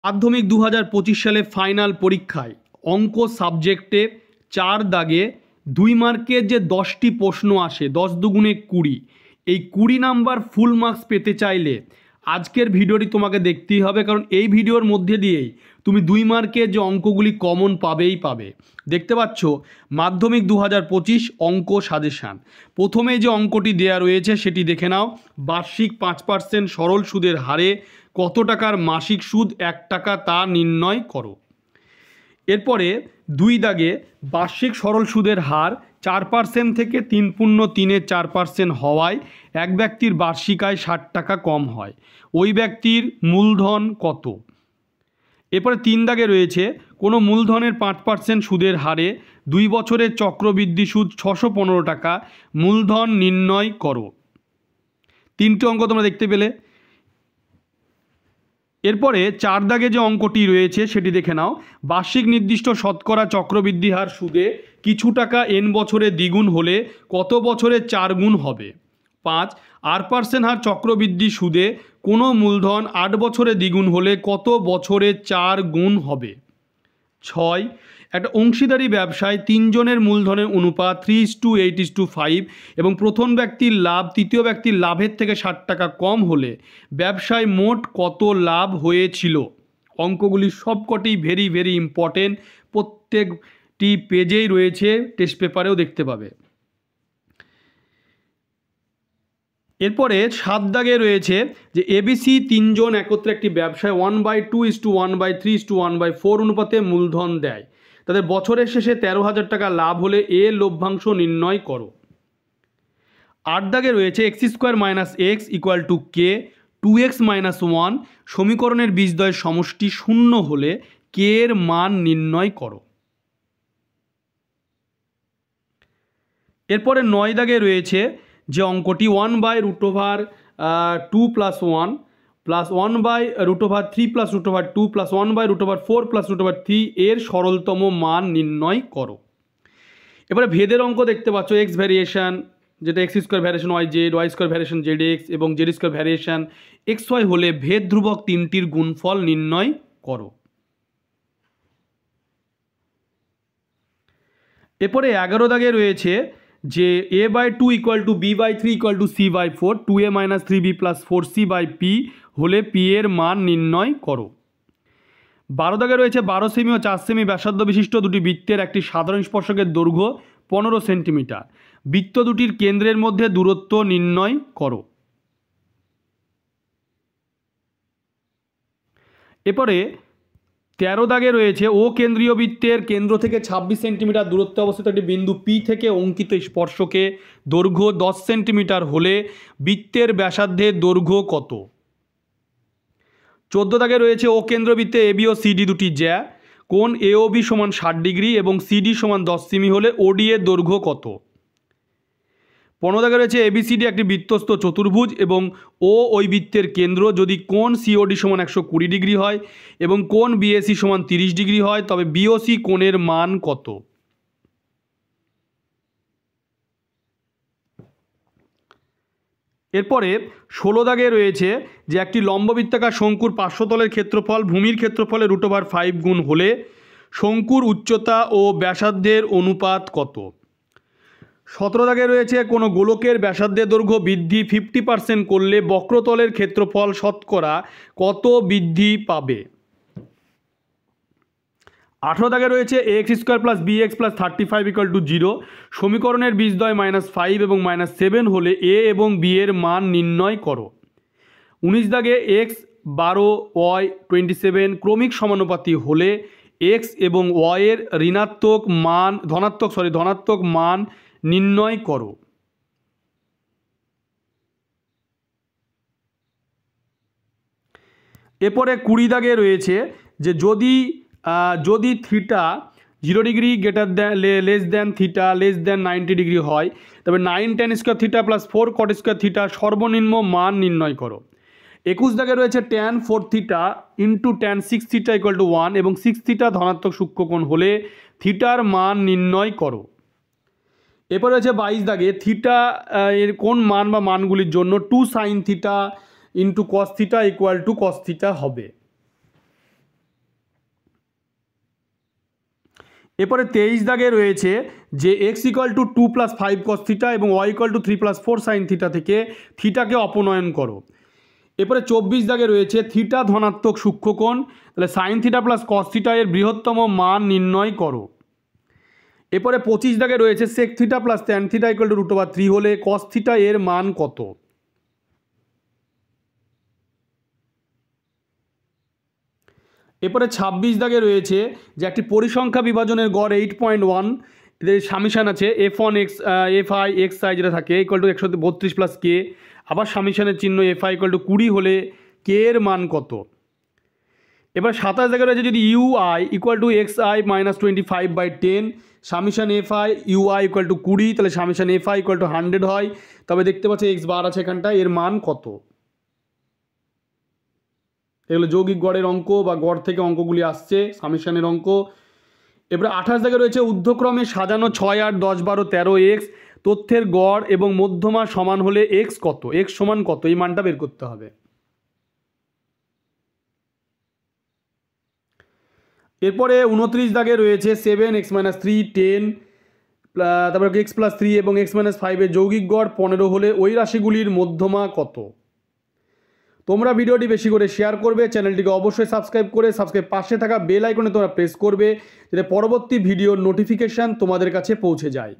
মাধ্যমিক 2025 সালে ফাইনাল পরীক্ষায় অঙ্ক সাবজেক্টে 4 দাগে 2 মার্কের যে 10টি প্রশ্ন আসে 10 দুগুণে 20, এই 20 নাম্বার ফুল মার্কস পেতে চাইলে আজকের ভিডিওটি তোমাকে দেখতেই হবে, কারণ এই ভিডিওর মধ্যে দিয়েই তুমি 2 মার্কের যে অঙ্কগুলি কমন পাবেই পাবে। দেখতে পাচ্ছ মাধ্যমিক 2025 অঙ্ক সাজেশান। প্রথমে যে অঙ্কটি দেয়া রয়েছে সেটি দেখে নাও। বার্ষিক 5% সরল সুদের হারে কত টাকার মাসিক সুদ 1 টাকা তা নির্ণয় করো। এরপরে 2 দাগে বার্ষিক সরল সুদের হার 4% থেকে 3.34% হওয়ায় এক ব্যক্তির বার্ষিক আয় 60 টাকা কম হয়, ওই ব্যক্তির মূলধন কত। এরপরে 3 দাগে রয়েছে কোনো মূলধনের 5% সুদের হারে 2 বছরের চক্রবৃদ্ধি সুদ 615 টাকা, মূলধন নির্ণয় করো। 3টে অঙ্ক তোমরা দেখতে পেলে। এরপরে 4 দাগে যে অঙ্কটি রয়েছে সেটি দেখে নাও। বার্ষিক নির্দিষ্ট শতকরা চক্রবৃদ্ধি হার সুদে কিছু টাকা n বছরে দ্বিগুণ হলে কত বছরে 4 গুণ হবে। 5 8% হার চক্রবৃদ্ধি সুদে কোনো মূলধন 8 বছরে দ্বিগুণ হলে কত বছরে 4 গুণ হবে। 6 একটা অংশীদারি ব্যবসায় 3 জনের মূলধনের অনুপাত 3:8:5 এবং প্রথম ব্যক্তির লাভ তৃতীয় ব্যক্তির লাভের থেকে 60 টাকা কম হলে ব্যবসায় মোট কত লাভ হয়েছিল। অঙ্কগুলি সবকটি ভেরি ভেরি ইম্পর্টেন্ট, প্রত্যেকটি পেজেই রয়েছে, টেস্ট পেপারেও দেখতে পাবে। এরপরে 7 দাগে রয়েছে যে এবিসি 3 জন একত্রে একটি ব্যবসায় 1/2:1/3:1/4 অনুপাতে মূলধন দেয়, তাদের বছরের শেষে 13,000 টাকা লাভ হলে এ লভ্যাংশ নির্ণয় করো। 8 দাগে রয়েছে x² - x = k, 2x - 1 সমীকরণের বীজদ্বয়ের সমষ্টি 0 হলে k এর মান নির্ণয় করো। এরপরে 9 দাগে রয়েছে যে অঙ্কটি 1/√2 + 1 + 1/√3 + √2 + 1/√4 + √3 এর সরলতম মান নির্ণয় করো। এবারে ভেদের অঙ্ক দেখতে পাচ্ছ। x ভ্যারিয়েশন যেটা x² variation yz, y² variation zx এবং z² ভ্যারিয়েশন xy হলে ভেদ ধ্রুবক 3টির গুণফল নির্ণয় করো। এরপরে 11 দাগে রয়েছে যে a/2 = b/3 = c/4, 2a - 3b + 4c/p হলে p এর মান নির্ণয় করো। 12 দাগে রয়েছে 12 সেমি ও 4 সেমি ব্যাসার্ধ বিশিষ্ট দুটি বৃত্তের একটি সাধারণ স্পর্শকের দৈর্ঘ্য 15 সেন্টিমিটার, বৃত্ত দুটির কেন্দ্রের মধ্যে দূরত্ব নির্ণয় করো। এরপরে 13 দাগে রয়েছে ও কেন্দ্রীয় বৃত্তের কেন্দ্র থেকে 26 সেন্টিমিটার দূরত্বে অবস্থিত একটি বিন্দু P থেকে অঙ্কিত স্পর্শকে দৈর্ঘ্য 10 সেন্টিমিটার হলে বৃত্তের ব্যাসার্ধের দৈর্ঘ্য কত। 14 দাগে রয়েছে ও কেন্দ্রবৃত্তে AB ও CD দুটি জ্যা, কোণ AOB = 60 ডিগ্রি এবং CD = 10 সেমি হলে OD এর দৈর্ঘ্য কত। 15 দাগে রয়েছে ABCD একটি বৃত্তস্থ চতুর্ভুজ এবং ও ওই বৃত্তের কেন্দ্র যদি কোণ COD = 120 ডিগ্রি হয় এবং কোণ BAC = 30 ডিগ্রি হয়, তবে BOC কোণের মান কত। এরপরে 16 দাগে রয়েছে যে একটি লম্ববৃত্তাকার শঙ্কুর পার্শ্বতলের ক্ষেত্রফল ভূমির ক্ষেত্রফলের √5 গুণ হলে শঙ্কুর উচ্চতা ও ব্যাসার্ধের অনুপাত কত। 17 দাগে রয়েছে কোনো গোলকের ব্যাসার্ধের দৈর্ঘ্য বৃদ্ধি 50% করলে বক্রতলের ক্ষেত্রফল শতকরা কত বৃদ্ধি পাবে। 18 দাগে রয়েছে ax² + bx + 35 = 0 সমীকরণের বীজদ্বয় -5 এবং -7 হলে a এবং b এর মান নির্ণয় করো। 19 দাগে x 12 y 27 ক্রমিক সমানুপাতি হলে x এবং y এর ধনাত্মক মান নির্ণয় করো। এরপরে 20 দাগে রয়েছে যে যদি theta 0 degree less than theta less than 90 degree হয়, তবে 9 tan² θ + 4 cot² θ সর্বনিম্ন মান নির্ণয় করো। 21 দাগে রয়েছে tan 4θ × tan 6θ = 1 এবং 6θ ধনাত্মক সূক্ষ্মকোণ হলে থিটার মান নির্ণয় করো। এরপর রয়েছে 22 দাগে থিটা এর কোন মান বা মানগুলির জন্য 2 sin θ × cos θ = cos θ হবে। এরপরে 23 দাগে রয়েছে যে x = 2 + 5 cos থিটা এবং y = 3 + 4 sin থিটা থেকে থিটাকে অপনয়ন করো। এরপরে 24 দাগে রয়েছে থিটা ধনাত্মক সূক্ষ্মকোণ, তাহলে sin থিটা + cos থিটা এর বৃহত্তম মান নির্ণয় করো। এরপরে 25 দাগে রয়েছে sec থিটা + tan থিটা = √3 হলে cos থিটা এর মান কত। এরপরে 26 দাগে রয়েছে যে একটি পরিসংখ্যা বিভাজনের গড় 8.1, এদের সামিশান আছে f1 x fi xi যেটা থাকে = 132 + k, আবার সামিশানের চিহ্ন fi = 20 হলে k এর মান কত। এবার 27 দাগে রয়েছে যদি ui = xi - 25/10, সামিশান fi ui = 20, তাহলে সামিশান fi = 100 হয়, তবে দেখতে পাচ্ছি x বার আছে এখানটায়, এর মান কত। এগুলো যৌগিক গড়ের অঙ্ক বা গড় থেকে অঙ্কগুলি আসছে, সামিশানের অঙ্ক। এবারে 28 দাগে রয়েছে ঊর্ধ্বক্রমে সাজানো 6 8 10 12 13x তথ্যের গড় এবং মধ্যমা সমান হলে x কত, x সমান কত, এই মানটা বের করতে হবে। এরপরে 29 দাগে রয়েছে 7x - 3 10, তারপর x + 3 এবং x - 5 এর যৌগিক গড় 15 হলে ওই রাশিগুলির মধ্যমা কত। তোমরা ভিডিওটি বেশি করে শেয়ার করবে, চ্যানেলটিকে অবশ্যই সাবস্ক্রাইব করে পাশে থাকা বেল আইকনে তোমরা প্রেস করবে যাতে পরবর্তী ভিডিওর নোটিফিকেশান তোমাদের কাছে পৌঁছে যায়।